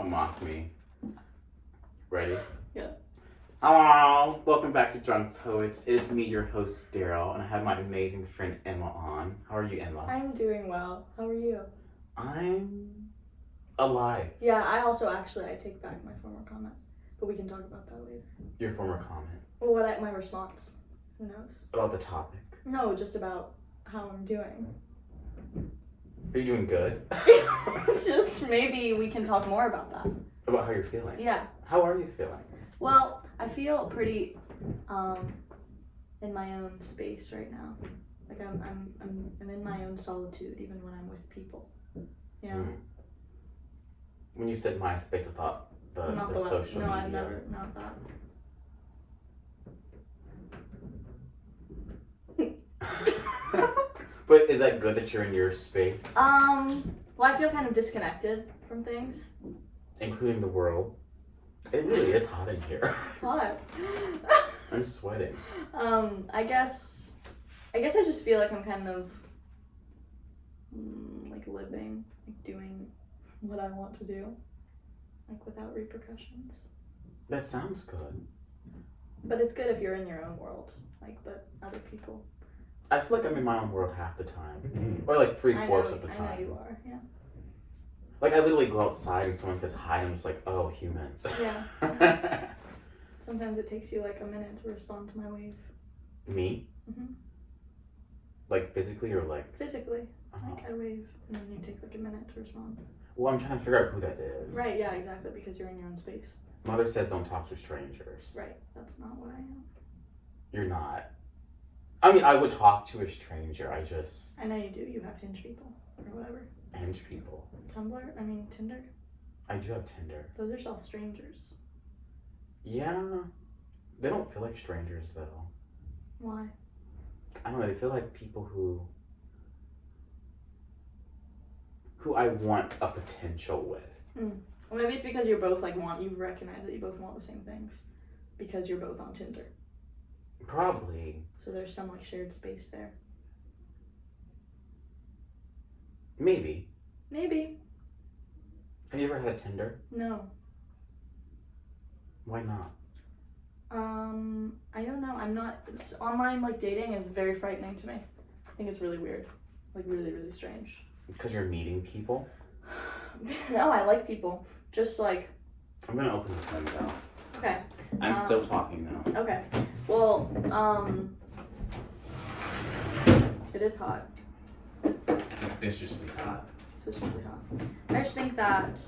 Don't mock me. Ready? Yeah. Hello! Welcome back to Drunk Poets. It is me, your host, Daryl, and I have my amazing friend Emma on. How are you, Emma? I'm doing well. How are you? I'm alive. Yeah, I take back my former comment. But we can talk about that later. Your former comment. Well, my response. Who knows? About the topic. No, just about how I'm doing. Are you doing good? Just maybe we can talk more about that. About how you're feeling? Yeah. How are you feeling? Well, I feel pretty in my own space right now. Like I'm in my own solitude even when I'm with people. You know? When you said MySpace, I thought the social media. No, I've never, not that. But is that good that you're in your space? Well, I feel kind of disconnected from things. Including the world. It really is hot in here. It's hot. I'm sweating. I guess I just feel like I'm kind of like living, like doing what I want to do, like without repercussions. That sounds good. But it's good if you're in your own world, like, but other people. I feel like I'm in my own world half the time. Or like 3/4 of the time. I know you are, yeah. Like I literally go outside and someone says hi and I'm just like, oh, humans. Yeah. Sometimes it takes you like a minute to respond to my wave. Me? Mm-hmm. Like physically or like? Physically. Uh-huh. Like I wave and then you take like a minute to respond. Well, I'm trying to figure out who that is. Right, yeah, exactly, because you're in your own space. Mother says don't talk to strangers. Right, that's not what I am. You're not. I mean, I would talk to a stranger, I know you do, you have Hinge people, or whatever. Hinge people. Tinder. I do have Tinder. Those are all strangers. Yeah. They don't feel like strangers though. Why? I don't know, they feel like people who I want a potential with. Well, maybe it's because you're both you recognize that you both want the same things. Because you're both on Tinder. Probably. So there's some like shared space there. Maybe. Have you ever had a Tinder? No. Why not? I don't know. Online like dating is very frightening to me. I think it's really weird. Like really, really strange. Because you're meeting people? No, I like people. Just like... I'm gonna open the window. Okay. I'm still talking now. Okay. Well, it is hot. Suspiciously hot. Suspiciously hot. I just think that,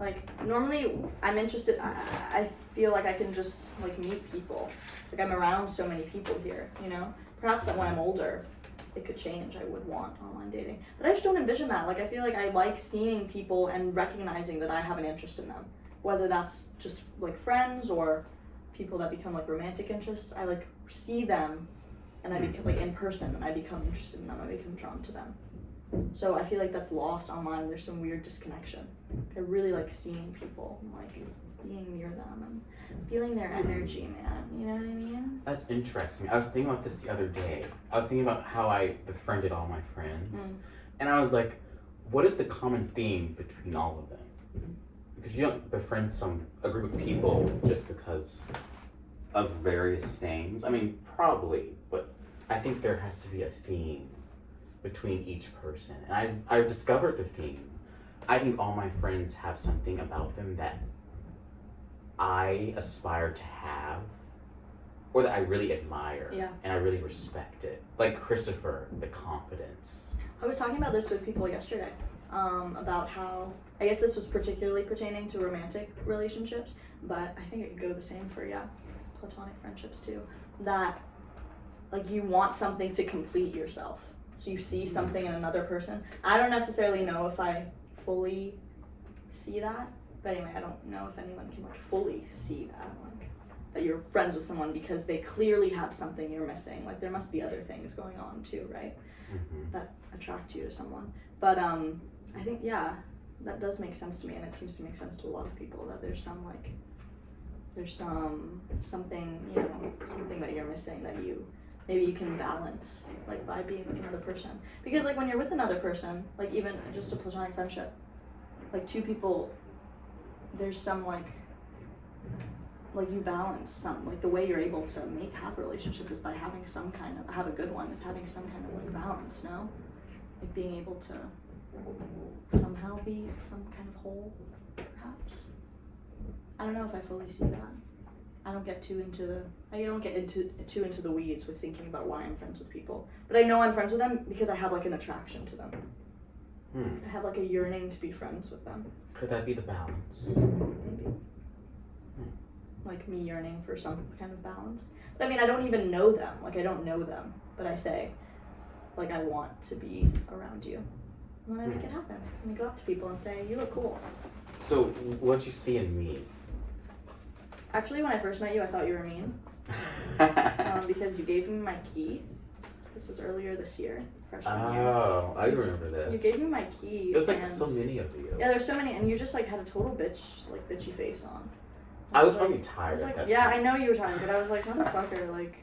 like, normally I'm interested, I feel like I can just, like, meet people. Like, I'm around so many people here, you know? Perhaps that when I'm older, it could change. I would want online dating. But I just don't envision that. Like, I feel like I like seeing people and recognizing that I have an interest in them. Whether that's just, like, friends or people that become, like, romantic interests. I, like, see them and I become, like, in person and I become interested in them. I become drawn to them. So I feel like that's lost online. There's some weird disconnection. I really like seeing people and, like, being near them and feeling their energy, man. You know what I mean? That's interesting. I was thinking about this the other day. I was thinking about how I befriended all my friends. And I was like, what is the common theme between all of them? Because you don't befriend a group of people just because of various things. I mean, probably, but I think there has to be a theme between each person. And I've discovered the theme. I think all my friends have something about them that I aspire to have, or that I really admire. Yeah. And I really respect it. Like Christopher, the confidence. I was talking about this with people yesterday, about how, I guess this was particularly pertaining to romantic relationships, but I think it could go the same for, platonic friendships too. That, like, you want something to complete yourself. So you see something in another person. I don't necessarily know if I fully see that. But anyway, I don't know if anyone can, like, fully see that. Like, that you're friends with someone because they clearly have something you're missing. Like, there must be other things going on too, right? That attract you to someone. But I think, that does make sense to me. And it seems to make sense to a lot of people that there's something, something that you're missing that maybe you can balance, like, by being with another person. Because, like, when you're with another person, like, even just a platonic friendship, like, two people there's some like you balance some, like the way you're able to have a relationship is by having some kind of, have a good one is having some kind of like balance, no? Like being able to somehow be some kind of whole, perhaps. I don't know if I fully see that. I don't get too into the weeds with thinking about why I'm friends with people. But I know I'm friends with them because I have like an attraction to them. I have like a yearning to be friends with them. Could that be the balance? Maybe. Like me yearning for some kind of balance. But I mean, I don't even know them. Like I don't know them. But I say, like I want to be around you. And then I make it happen. And I go up to people and say, you look cool. So what'd you see in me? Actually, when I first met you, I thought you were mean. Because you gave me my key. This was earlier this year, freshman year. Oh, I remember this. You gave me my key. It was like so many of you. Yeah, there's so many, and you just like had a total bitchy face on. I was probably tired. Yeah, I know you were tired, but I was like, motherfucker, like,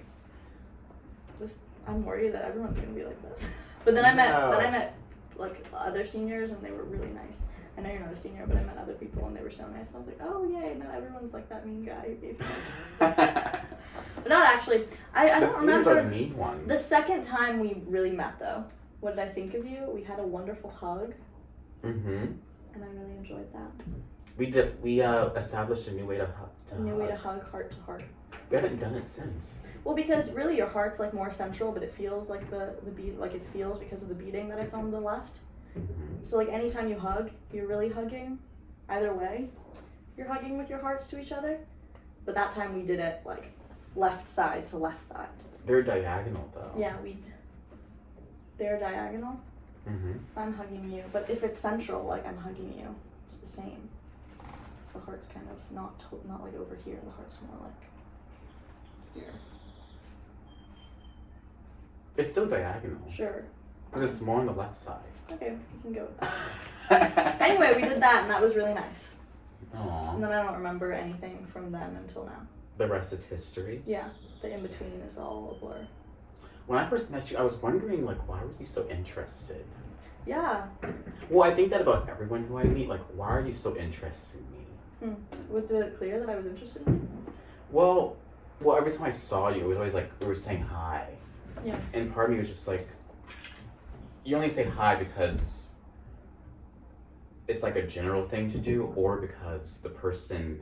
this. I'm worried that everyone's gonna be like this. But then I met like other seniors, and they were really nice. I know you're not a senior, but I met other people, and they were so nice. I was like, oh yay, no, everyone's like that mean guy who gave me. But not actually. I don't remember. Are the mean ones. The second time we really met, though, what did I think of you? We had a wonderful hug. And I really enjoyed that. We established a new way to hug. Way to hug, heart to heart. We haven't done it since. Well, because really your heart's like more central, but it feels like the beat, like it feels because of the beating that I saw on the left. So like anytime you hug, you're really hugging. Either way, you're hugging with your hearts to each other. But that time we did it like left side to left side. They're diagonal though. Yeah, they're diagonal. I'm hugging you, but if it's central, like I'm hugging you, it's the same. So the heart's kind of not like over here. The heart's more like here. It's still diagonal. Sure. Because it's more on the left side. Okay, you can go with that. Anyway, we did that, and that was really nice. Aww. And then I don't remember anything from then until now. The rest is history? Yeah, the in-between is all a blur. When I first met you, I was wondering, like, why were you so interested? Yeah. Well, I think that about everyone who I meet, like, why are you so interested in me? Was it clear that I was interested in you? Well, every time I saw you, it was always like, we were saying hi. Yeah. And part of me was just like, you only say hi because it's like a general thing to do, or because the person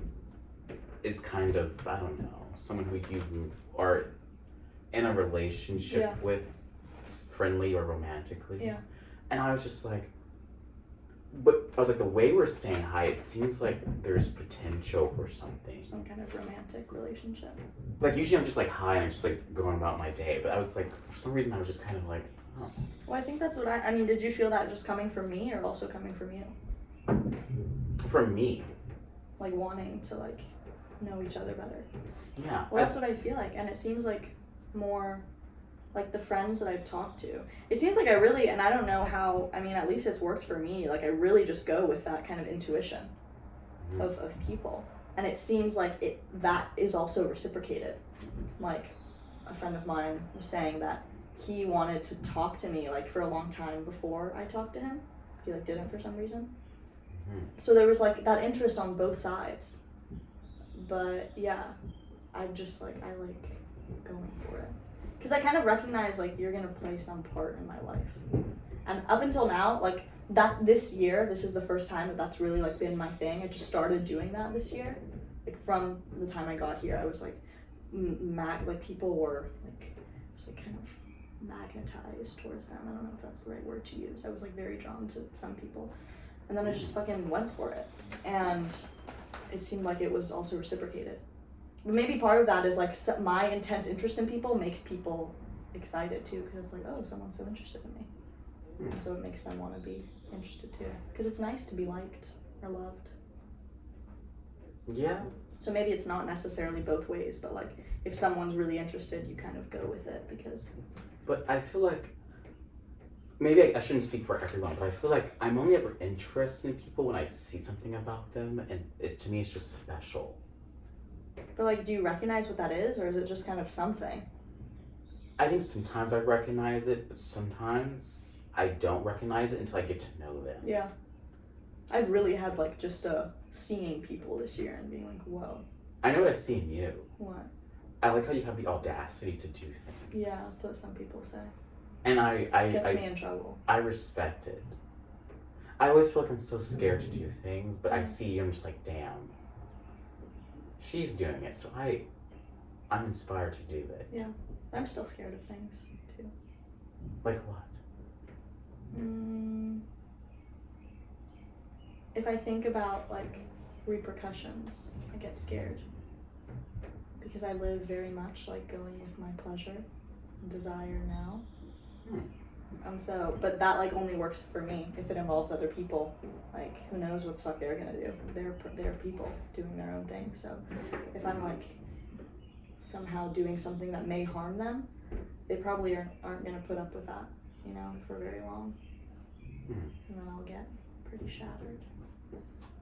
is kind of, I don't know, someone who you are in a relationship with, friendly or romantically. Yeah. And I was just like, but I was like, the way we're saying hi, it seems like there's potential for something. Some kind of romantic relationship. Like usually I'm just like hi and I'm just like going about my day, but I was like, for some reason I was just kind of like, oh. Well, I think that's what I mean, did you feel that just coming from me or also coming from you? From me. Like wanting to like know each other better. Yeah. Well, that's what I feel like, and it seems like more like the friends that I've talked to. It seems like I really, and I don't know how, I mean, at least it's worked for me, like I really just go with that kind of intuition of people. And it seems like that is also reciprocated. Like a friend of mine was saying that he wanted to talk to me like for a long time before I talked to him. He like didn't for some reason. So there was like that interest on both sides. But yeah, I like going for it. Because I kind of recognize like you're gonna play some part in my life. And up until now, like that this year, this is the first time that that's really like been my thing. I just started doing that this year. Like from the time I got here, I was like like people were like just like kind of magnetized towards them. I don't know if that's the right word to use. I was like very drawn to some people. And then I just fucking went for it. And it seemed like it was also reciprocated. But maybe part of that is like my intense interest in people makes people excited too, because it's like, oh, someone's so interested in me. And so it makes them want to be interested too. Because it's nice to be liked or loved. Yeah. So maybe it's not necessarily both ways, but like if someone's really interested, you kind of go with it because... But I feel like, maybe I shouldn't speak for everyone, but I feel like I'm only ever interested in people when I see something about them, and to me it's just special. But like, do you recognize what that is, or is it just kind of something? I think sometimes I recognize it, but sometimes I don't recognize it until I get to know them. Yeah. I've really had like just seeing people this year and being like, whoa. I know what I see in you. What? I like how you have the audacity to do things. Yeah, that's what some people say. And Gets me in trouble. I respect it. I always feel like I'm so scared to do things, but I see you, I'm just like, damn. She's doing it, so I'm inspired to do it. Yeah, I'm still scared of things too. Like what? If I think about like repercussions, I get scared because I live very much like going with my pleasure and desire now. But that like only works for me. If it involves other people, like who knows what the fuck they're gonna do? They're people doing their own thing. So if I'm like somehow doing something that may harm them, they probably aren't gonna put up with that, you know, for very long. And then I'll get pretty shattered.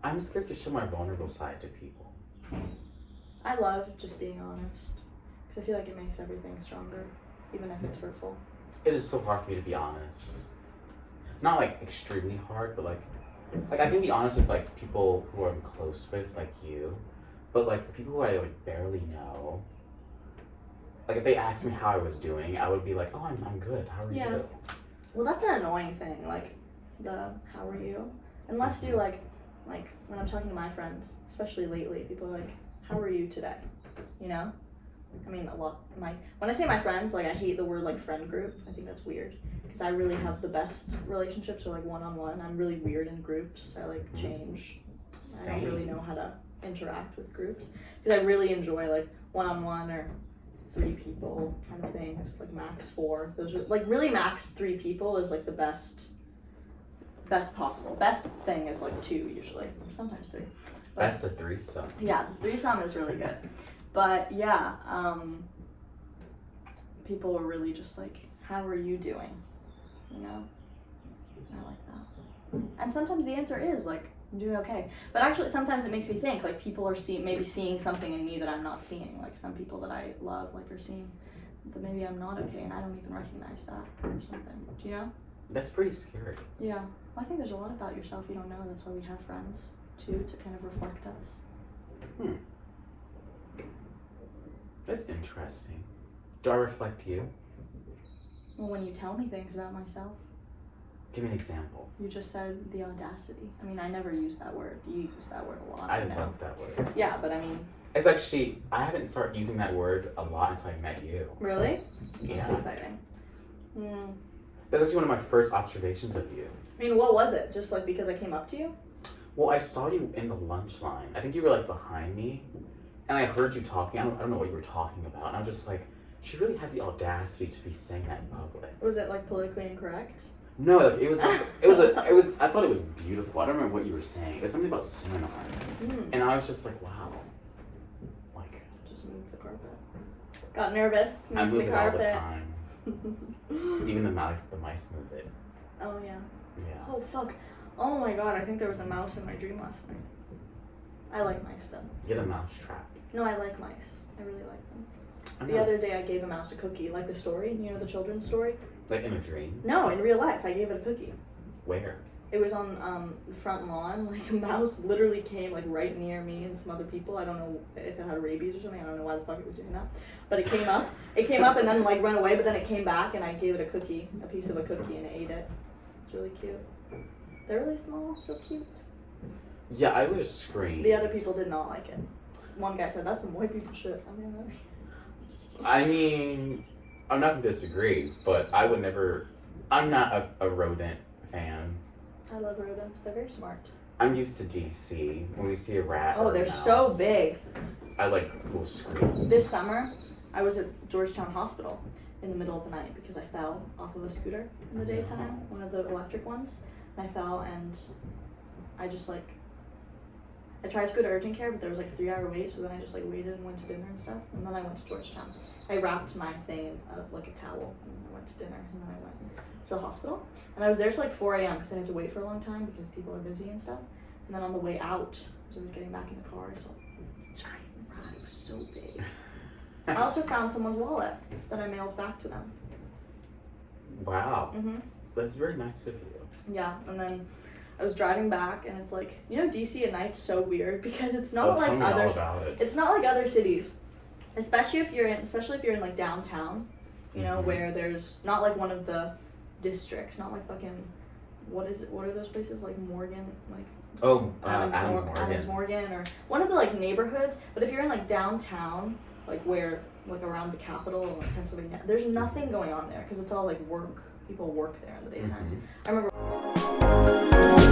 I'm scared to show my vulnerable side to people. I love just being honest because I feel like it makes everything stronger, even if it's hurtful. It is so hard for me to be honest. Not like extremely hard, but like I can be honest with like people who I'm close with, like you. But like for people who I like barely know, like if they asked me how I was doing, I would be like, oh, I'm good. How are you? Well, that's an annoying thing. Like the how are you? Unless you like when I'm talking to my friends, especially lately, people are like, how are you today? You know? I mean, when I say my friends, like I hate the word like friend group. I think that's weird because I really have the best relationships are like one-on-one. I'm really weird in groups. I like change. Same. I don't really know how to interact with groups because I really enjoy like one-on-one or 3 people kind of things, like max 4. Those are like really max 3 people is like the best possible. Best thing is like 2 usually, sometimes 3. But, Best of threesome. Yeah, threesome is really good. But yeah, people are really just like, how are you doing? You know? I like that. And sometimes the answer is like, I'm doing okay. But actually sometimes it makes me think like people are maybe seeing something in me that I'm not seeing. Like some people that I love like are seeing that maybe I'm not okay and I don't even recognize that or something. Do you know? That's pretty scary. Yeah. Well, I think there's a lot about yourself you don't know. That's why we have friends too, to kind of reflect us. That's interesting. Do I reflect you? Well, when you tell me things about myself. Give me an example. You just said the audacity. I mean, I never use that word. You use that word a lot. I love that word. Yeah, but I mean. It's actually, I haven't started using that word a lot until I met you. Really? Yeah. That's exciting. That's actually one of my first observations of you. I mean, what was it? Just like because I came up to you? Well, I saw you in the lunch line. I think you were like behind me. And I heard you talking. I don't know what you were talking about. And I'm just like, she really has the audacity to be saying that in public. Was it like politically incorrect? No, like, it was I thought it was beautiful. I don't remember what you were saying. It was something about seminar. And I was just like, wow. Like, just moved the carpet. Got nervous. I move the it carpet. all the time. Even the mice move it. Oh yeah. Yeah. Oh fuck. Oh my god, I think there was a mouse in my dream last night. I like mice though. Get a mouse trap. No, I like mice. I really like them. The other day I gave a mouse a cookie, like the story, you know, the children's story? Like in a dream? No, in real life, I gave it a cookie. Where? It was on the front lawn, like a mouse literally came like right near me and some other people. I don't know if it had rabies or something, I don't know why the fuck it was doing that. But it came up and then like ran away, but then it came back and I gave it a cookie, a piece of a cookie, and it ate it. It's really cute. They're really small, so cute. Yeah, I would have screamed. The other people did not like it. One guy said, that's some white people shit. I mean, I'm not gonna disagree, but I would never. I'm not a rodent fan. I love rodents. They're very smart. I'm used to DC. When we see a rat. Oh, or a they're mouse, so big. I will scream. This summer, I was at Georgetown Hospital in the middle of the night because I fell off of a scooter in the daytime, one of the electric ones, and I fell and I just like. I tried to go to urgent care, but there was like a 3-hour wait, so then I just like waited and went to dinner and stuff, and then I went to Georgetown. I wrapped my thing of like a towel, and I went to dinner, and then I went to the hospital. And I was there till like 4 a.m. because I had to wait for a long time because people are busy and stuff. And then on the way out, as I was getting back in the car, I saw a giant rat. It was so big. I also found someone's wallet that I mailed back to them. Wow. That's very nice of you. Yeah, and then I was driving back, and it's like, you know, DC at night's so weird because it's not Oh, like tell me all others. about it. It's not like other cities, especially if you're in like downtown, you know, where there's not like one of the districts, not like fucking, what are those places like Morgan, like Adams Morgan, or one of the like neighborhoods. But if you're in like downtown, like where like around the Capitol or like Pennsylvania, there's nothing going on there because it's all like work. People work there in the daytimes. I remember.